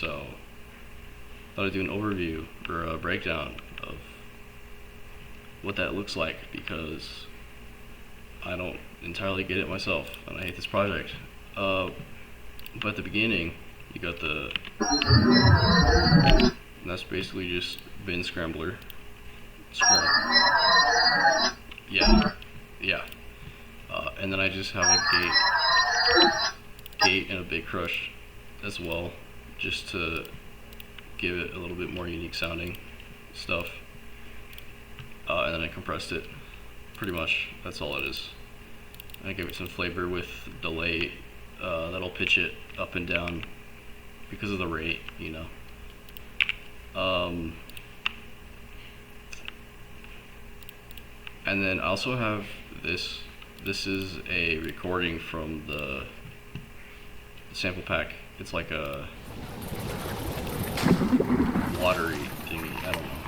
So thought I'd do an overview or a breakdown of what that looks like, because I don't entirely get it myself and I hate this project. But at the beginning, you got the, that's basically just bin scrambler. Yeah. And then I just have a gate and a big crush as well, just to give it a little bit more unique sounding stuff. And then I compressed it. Pretty much, that's all it is. I give it some flavor with delay that'll pitch it up and down because of the rate, you know. And then I also have this. This is a recording from the sample pack. It's like a watery thingy. I don't know.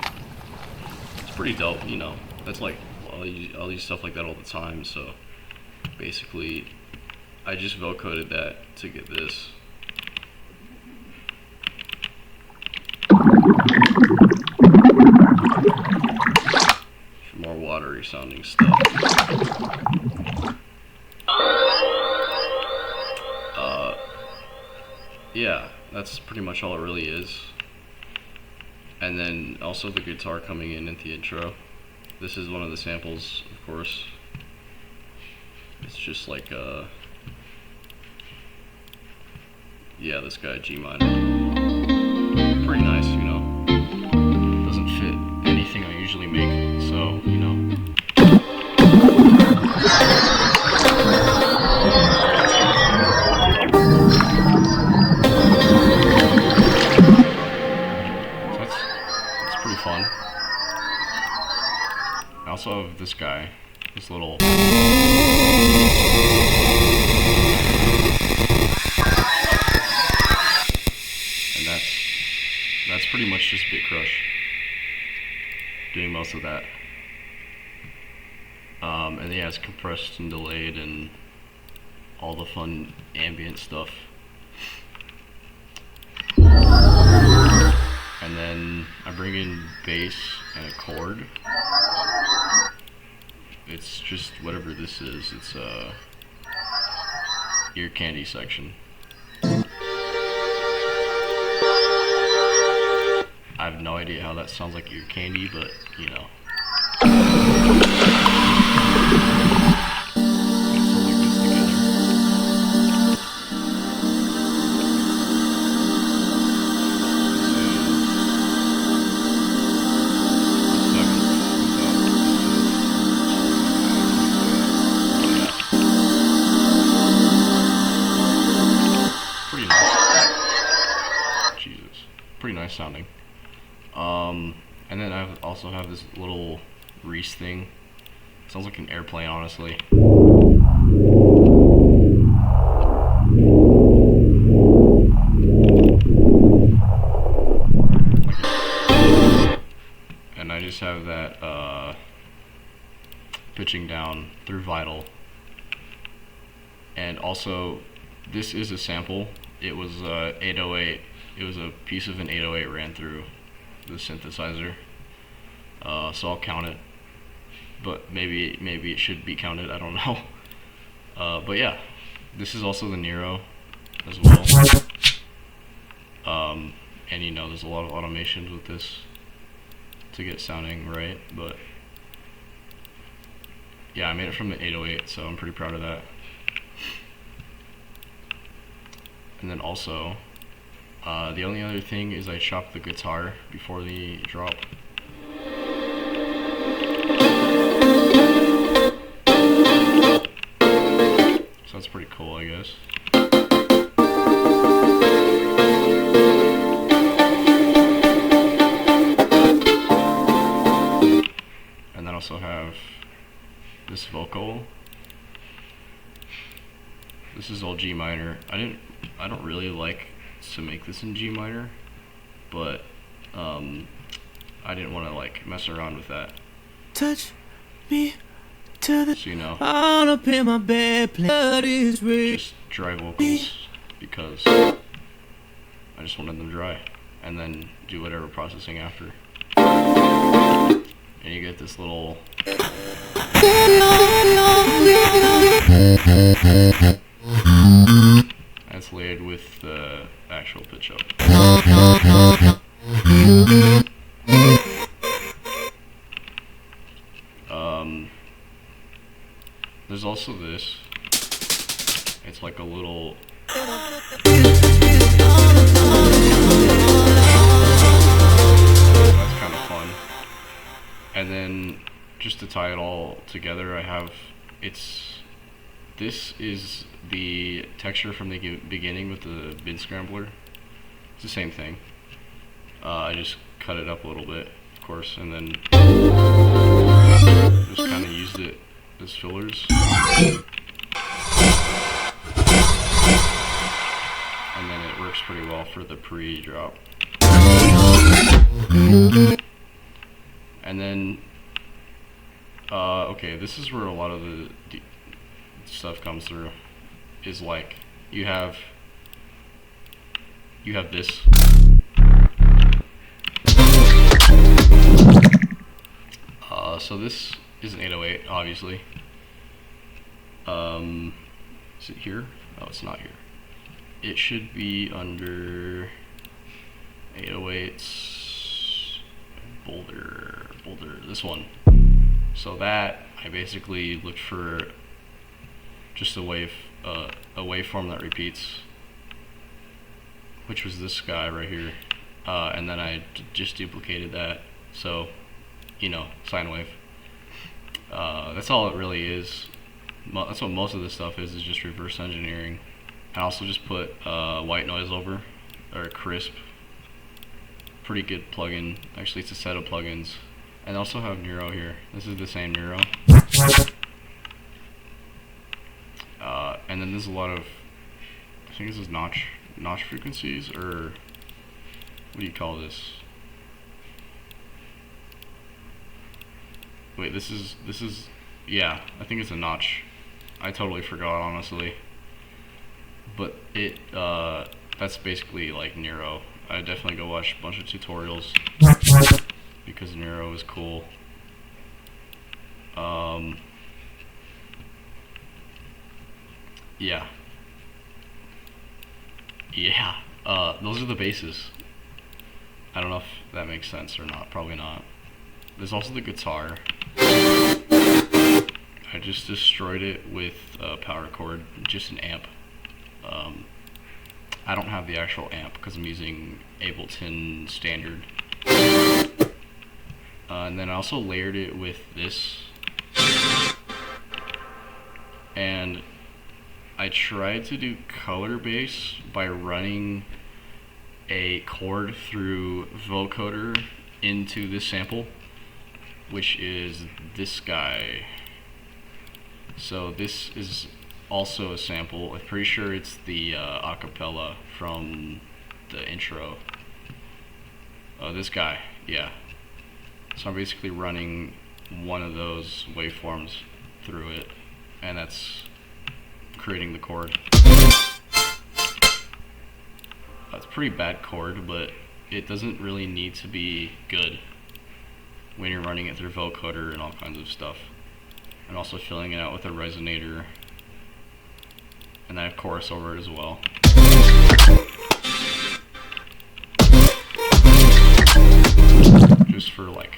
It's pretty dope, you know. That's like I'll use stuff like that all the time. So basically, I just vocoded that to get this. For more watery sounding stuff. Yeah, that's pretty much all it really is. And then also the guitar coming in at the intro. This is one of the samples, of course. It's just like yeah, this guy G minor. Pretty nice, you know. Doesn't fit anything I usually make, so you know. That's pretty fun. I also have this guy, this little. That's pretty much just Bit Crush doing most of that. And yeah, it's compressed and delayed and all the fun ambient stuff. And then I bring in bass and a chord. It's just whatever this is. It's ear candy section. I have no idea how that sounds like ear candy, but you know. Pretty nice. Jesus. Pretty nice sounding. And then I also have this little Reese thing. Sounds like an airplane, honestly. And I just have that pitching down through Vital. And also, this is a sample. It was 808. It was a piece of an 808 ran through the synthesizer, so I'll count it, but maybe it should be counted, I don't know. But yeah, this is also the Nero as well. And you know, there's a lot of automations with this to get sounding right, but yeah, I made it from the 808, so I'm pretty proud of that. And then also, the only other thing is I chopped the guitar before the drop. So that's pretty cool, I guess. And then I also have this vocal. This is all G minor. I don't really like to make this in G minor, but I didn't want to like mess around with that. Touch me to the, so, you know, all up in my bed, blood is red. Just dry vocals because I just wanted them dry, and then do whatever processing after. And you get this little that's layered with the actual pitch up. There's also this. It's like a little that's kind of fun. And then just to tie it all together, I have this is the texture from the beginning with the bin scrambler. It's the same thing. I just cut it up a little bit, of course, and then just kind of used it as fillers. And then it works pretty well for the pre-drop. And then, okay, this is where a lot of the stuff comes through. Is like you have this. So this is an 808, obviously. Is it here? Oh, it's not here. It should be under 808's Boulder, this one. So that, I basically looked for just a waveform that repeats, which was this guy right here. And then I just duplicated that. So, you know, sine wave. That's all it really is. That's what most of this stuff is just reverse engineering. I also just put white noise over, or crisp. Pretty good plugin. Actually, it's a set of plugins. And I also have Neuro here. This is the same Neuro. And then there's a lot of, I think this is notch frequencies, or what do you call this? Wait, this is, yeah, I think it's a notch. I totally forgot, honestly. But it, that's basically like Neuro. I definitely go watch a bunch of tutorials because Neuro is cool. Yeah. Those are the bases. I don't know if that makes sense or not. Probably not. There's also the guitar. I just destroyed it with a power cord, just an amp. I don't have the actual amp because I'm using Ableton Standard. And then I also layered it with this. And I tried to do color base by running a chord through vocoder into this sample, which is this guy. So this is also a sample. I'm pretty sure it's the acapella from the intro. Oh, this guy, yeah. So I'm basically running one of those waveforms through it, and that's creating the chord. That's a pretty bad chord, but it doesn't really need to be good when you're running it through vocoder and all kinds of stuff. And also filling it out with a resonator. And then I have chorus over it as well. Just for like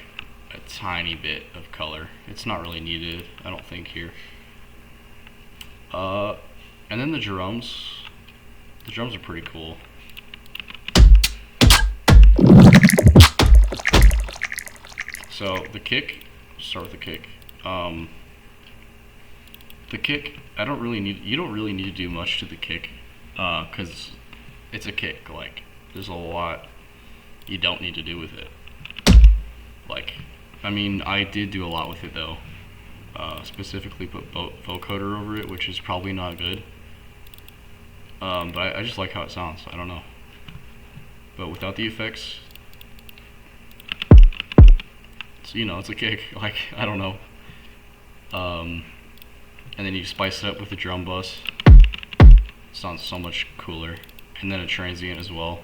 a tiny bit of color. It's not really needed, I don't think, here. And then the drums. The drums are pretty cool. So the kick, start with the kick. The kick, you don't really need to do much to the kick, cause it's a kick. Like, there's a lot you don't need to do with it. Like, I mean, I did do a lot with it though. Specifically put vocoder over it, which is probably not good. But I just like how it sounds. I don't know. But without the effects, you know, it's a kick. Like, I don't know. And then you spice it up with the drum bus. Sounds so much cooler. And then a transient as well.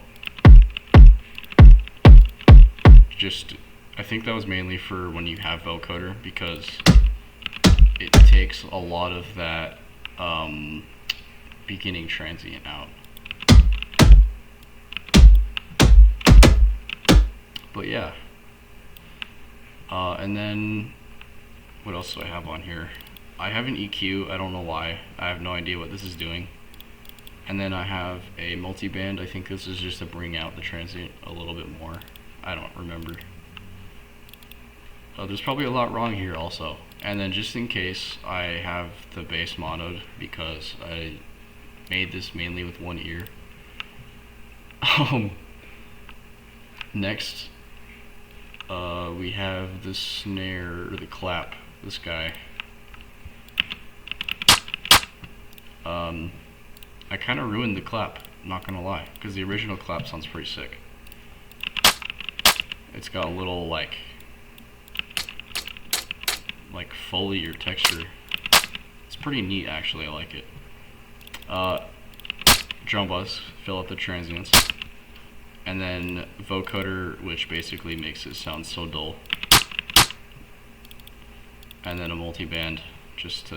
just, I think that was mainly for when you have vocoder, because it takes a lot of that beginning transient out. But yeah. And then, what else do I have on here? I have an EQ, I don't know why. I have no idea what this is doing. And then I have a multiband. I think this is just to bring out the transient a little bit more. I don't remember. There's probably a lot wrong here also. And then just in case, I have the bass monoed because I made this mainly with one ear. Next, we have the snare, or the clap, this guy. I kind of ruined the clap, not gonna lie, because the original clap sounds pretty sick. It's got a little like Foley or texture. It's pretty neat actually, I like it. Drum bus, fill up the transients. And then vocoder, which basically makes it sound so dull. And then a multiband, just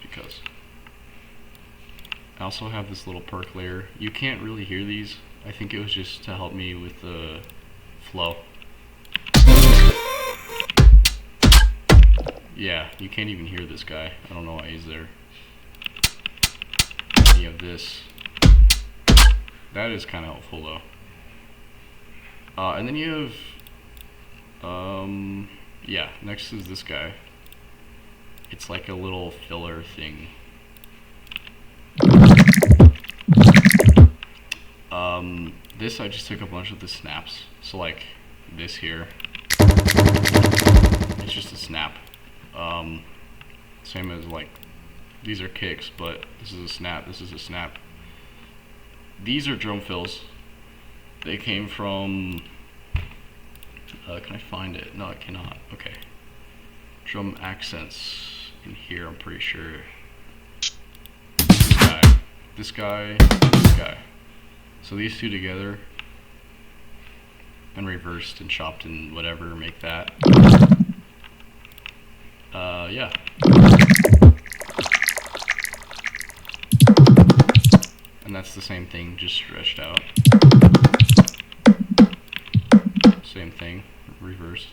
because. I also have this little perk layer. You can't really hear these. I think it was just to help me with the flow. Yeah, you can't even hear this guy. I don't know why he's there. And you have this. That is kind of helpful though. And then you have, yeah, next is this guy. It's like a little filler thing. This I just took a bunch of the snaps. So like this here, it's just a snap. Same as like, these are kicks, but this is a snap, this is a snap. These are drum fills. They came from, can I find it? No, I cannot. Okay. Drum accents in here, I'm pretty sure. This guy, this guy. So these two together and reversed and chopped and whatever make that. Yeah. And that's the same thing, just stretched out. Same thing, reversed.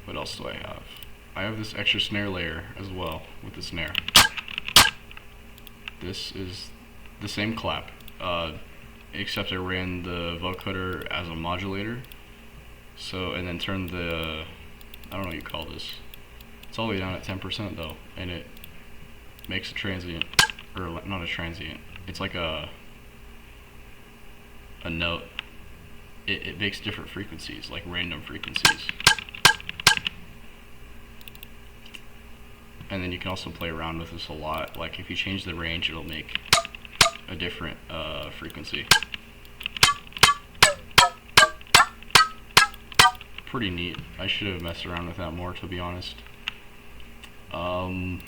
What else do I have? I have this extra snare layer as well with the snare. This is the same clap, except I ran the vocoder as a modulator. So, and then turned the, I don't know what you call this. It's all the way down at 10% though, and it makes a transient, or not a transient. It's like a note. It makes different frequencies, like random frequencies. And then you can also play around with this a lot. Like if you change the range, it'll make a different frequency. Pretty neat. I should have messed around with that more, to be honest. The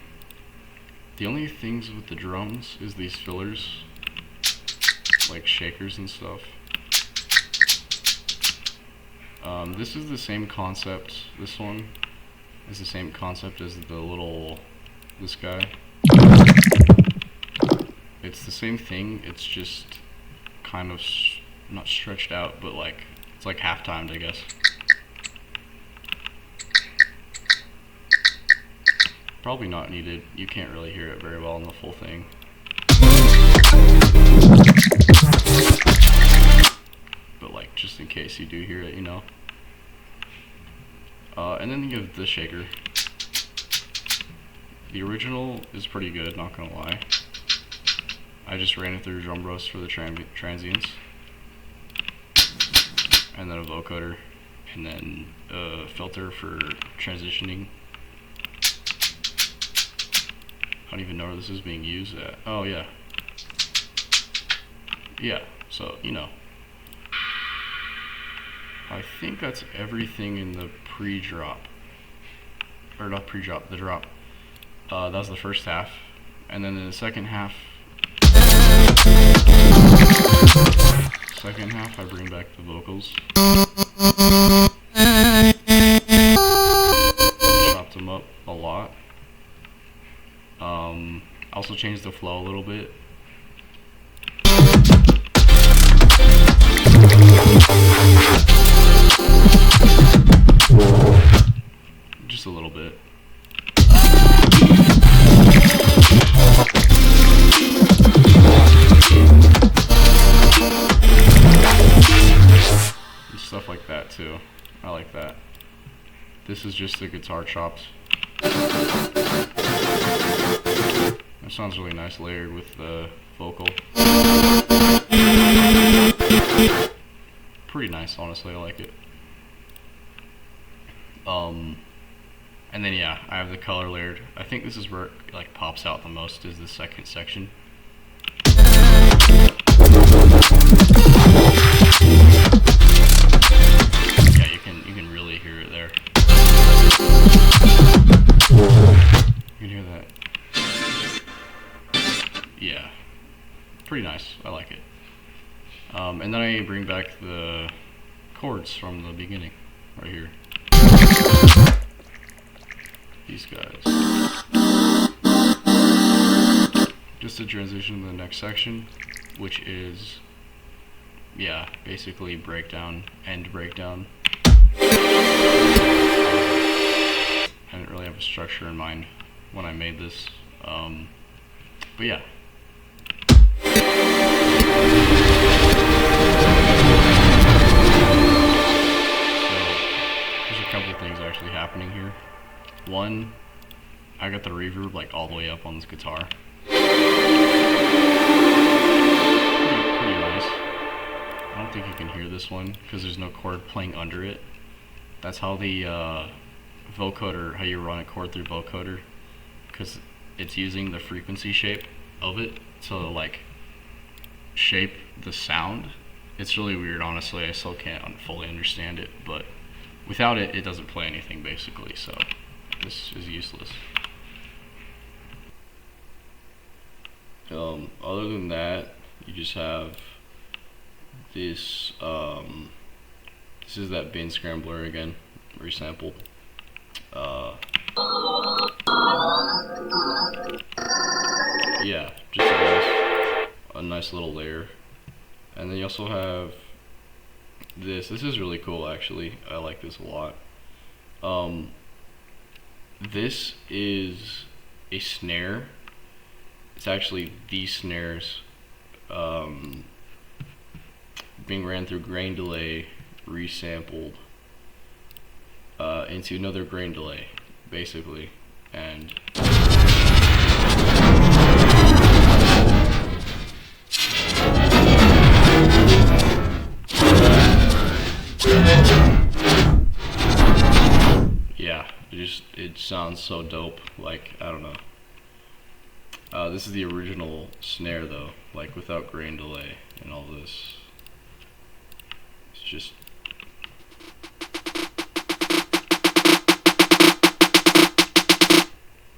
only things with the drums is these fillers, like shakers and stuff. This is the same concept. This one is the same concept as the little, this guy. It's the same thing, it's just kind of not stretched out, but like it's like half-timed, I guess. Probably not needed. You can't really hear it very well in the full thing. But like, just in case you do hear it, you know. And then you have the shaker. The original is pretty good, not gonna lie. I just ran it through drum bus for the transients. And then a vocoder. And then a filter for transitioning. I don't even know where this is being used at. Oh yeah. Yeah, so, you know. I think that's everything in the pre-drop. Or not pre-drop, the drop. That was the first half. And then in the second half, Second half, I bring back the vocals. Chopped them up a lot. Also changed the flow a little bit. Just a little bit. And stuff like that too. I like that. This is just the guitar chops. That sounds really nice layered with the vocal. Pretty nice, honestly, I like it. And then yeah, I have the color layered. I think this is where it like pops out the most, is the second section. Yeah, you can really hear it there. You can hear that. Yeah, pretty nice. I like it. And then I bring back the chords from the beginning, right here. These guys. Just to transition to the next section, which is, yeah, basically breakdown, end breakdown. I didn't really have a structure in mind when I made this, but yeah. There's a couple things actually happening here. One, I got the reverb like all the way up on this guitar. Pretty nice. I don't think you can hear this one because there's no chord playing under it. That's how the vocoder, how you run a chord through vocoder, because it's using the frequency shape of it to like shape the sound. It's really weird, honestly. I still can't fully understand it, but without it, it doesn't play anything basically, so this is useless. Other than that, you just have this, this is that bin scrambler again, resampled. Yeah, just a nice little layer. And then you also have this. This is really cool, actually. I like this a lot. This is a snare. It's actually these snares being ran through grain delay, resampled into another grain delay, basically. And yeah, it sounds so dope. Like, I don't know. This is the original snare though, like without grain delay and all this. It's just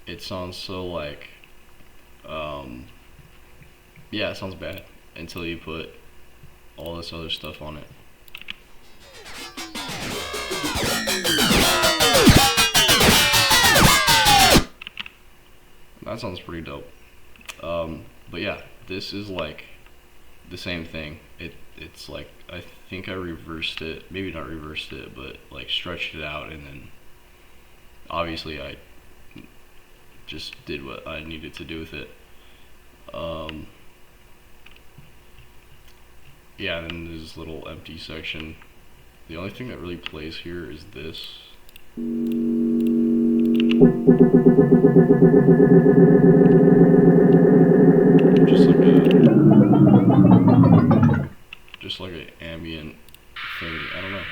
it sounds so like yeah, it sounds bad until you put all this other stuff on it. That sounds pretty dope. But yeah, this is like the same thing. It's like, I think I reversed it, maybe not reversed it, but like stretched it out, and then obviously I just did what I needed to do with it. Yeah, and then there's this little empty section. The only thing that really plays here is this. Just like an ambient thing. I don't know.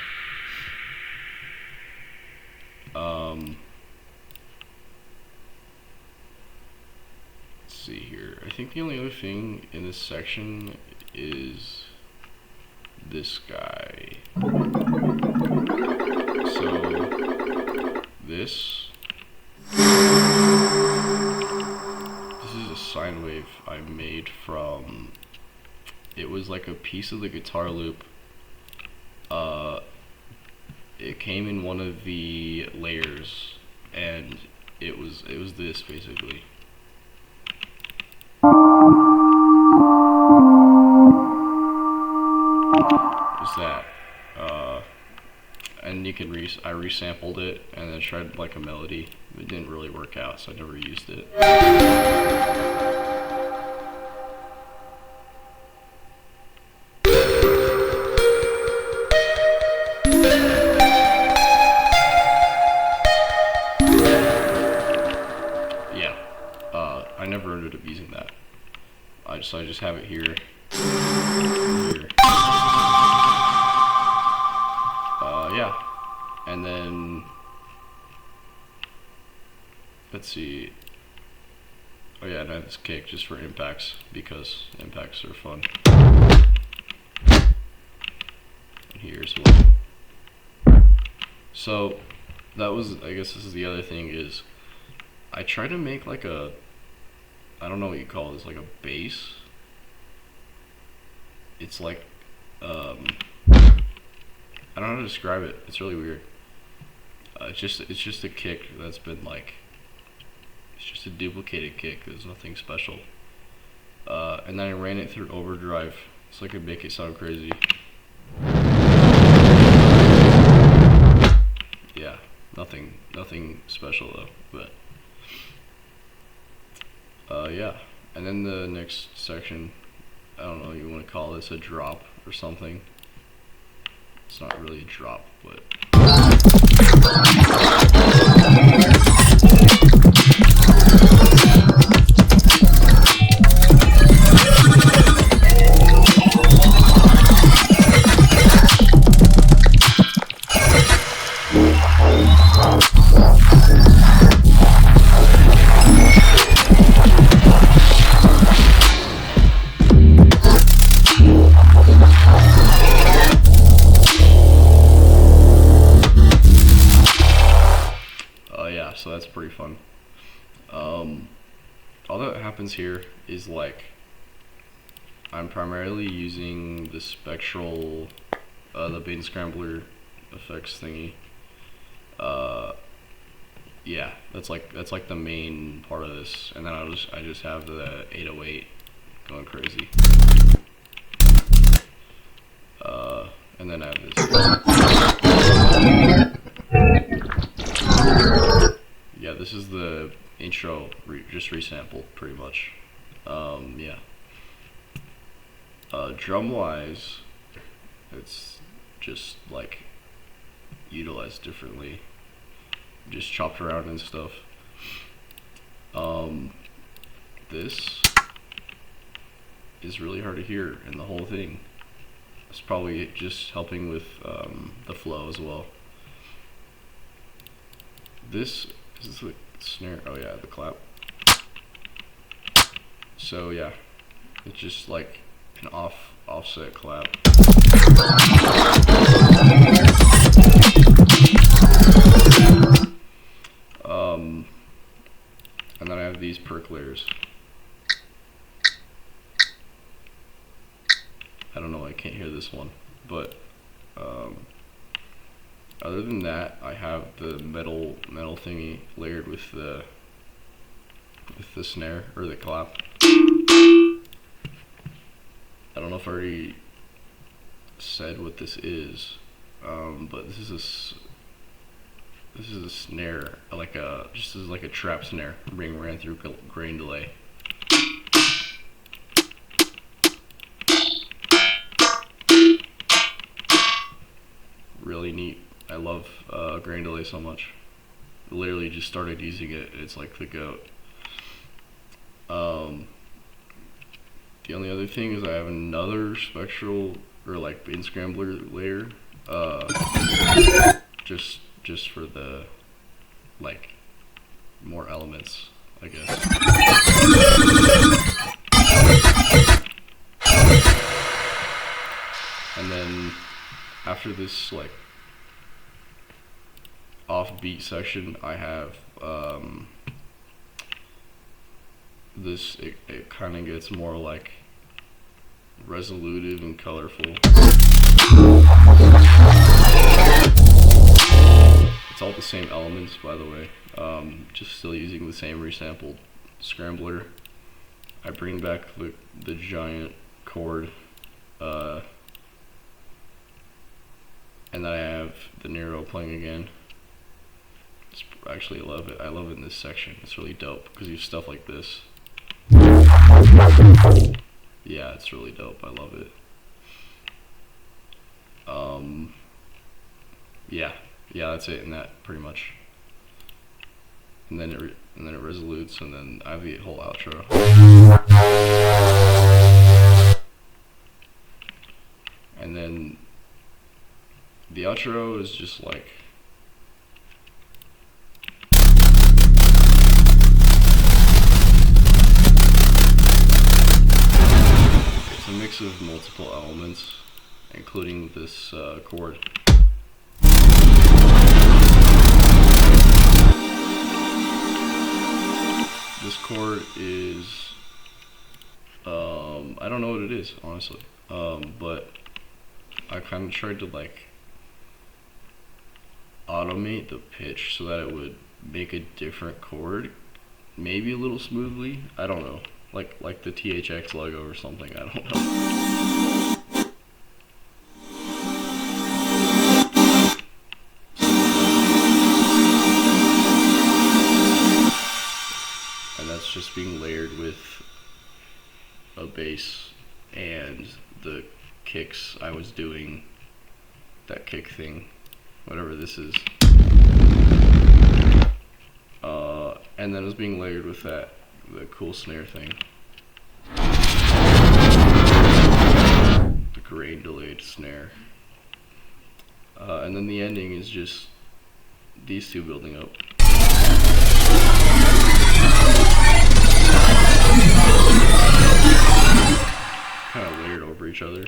Let's see here. I think the only other thing in this section is this guy. So this is a sine wave I made from it was like a piece of the guitar loop. It came in one of the layers, and it was this basically. Is that, and you can I resampled it and then tried like a melody. It didn't really work out, so I never used it. Yeah, I never ended up using that. I just have it here. Yeah, and then let's see. Oh yeah, and I have this kick just for impacts because impacts are fun. And here as well. So that was, I guess this is the other thing is, I try to make like a, I don't know what you call this, like a bass. It's like, I don't know how to describe it. It's really weird. It's just a kick that's been like, it's just a duplicated kick. There's nothing special. And then I ran it through overdrive so I could make it sound crazy. Yeah, nothing special though. But yeah. And then the next section, I don't know, you want to call this a drop or something. It's not really a drop, but yeah, so that's pretty fun. All that happens here is like, I'm primarily using the spectral, the Bane Scrambler effects thingy. Yeah, that's like the main part of this, and then I just have the 808 going crazy. And then I have this. Yeah, this is the intro, just resampled pretty much. Yeah. Drum wise, it's just like utilized differently, just chopped around and stuff. This is really hard to hear in the whole thing. It's probably just helping with the flow as well. This is the snare. Oh yeah, the clap. So yeah, it's just like an offset clap. And then I have these perk layers. I don't know, I can't hear this one, but other than that, I have the metal thingy layered with the snare or the clap. I don't know if I already said what this is, but this is a snare, like just as like a trap snare being ran through grain delay. Really neat. I love grain delay so much. Literally just started using it. It's like the goat. The only other thing is I have another spectral or like Bane Scrambler layer. Just for the like more elements, I guess. And then after this like offbeat section, I have this. It kind of gets more like resolutive and colorful. It's all the same elements, by the way. Just still using the same resampled scrambler. I bring back the giant chord, and then I have the Nero playing again. Actually, I love it. I love it in this section. It's really dope because you have stuff like this. Yeah, it's really dope. I love it. Yeah, that's it. And that pretty much. And then it resolutes, and then I have the whole outro. And then the outro is just like it's a mix of multiple elements, including this chord. This chord is I don't know what it is, honestly, but I kind of tried to like automate the pitch so that it would make a different chord, maybe a little smoothly. I don't know, like the THX logo or something. I don't know. And that's just being layered with a bass and the kicks I was doing, that kick thing, whatever this is. And then it was being layered with the cool snare thing. The grain delayed snare. And then the ending is just these two building up. Kind of layered over each other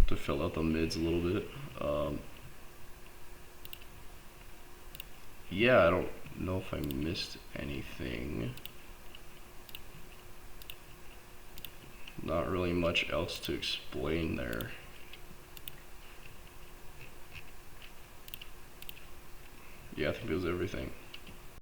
to fill out the mids a little bit. Yeah, I don't know if I missed anything. Not really much else to explain there. Yeah, I think that was everything.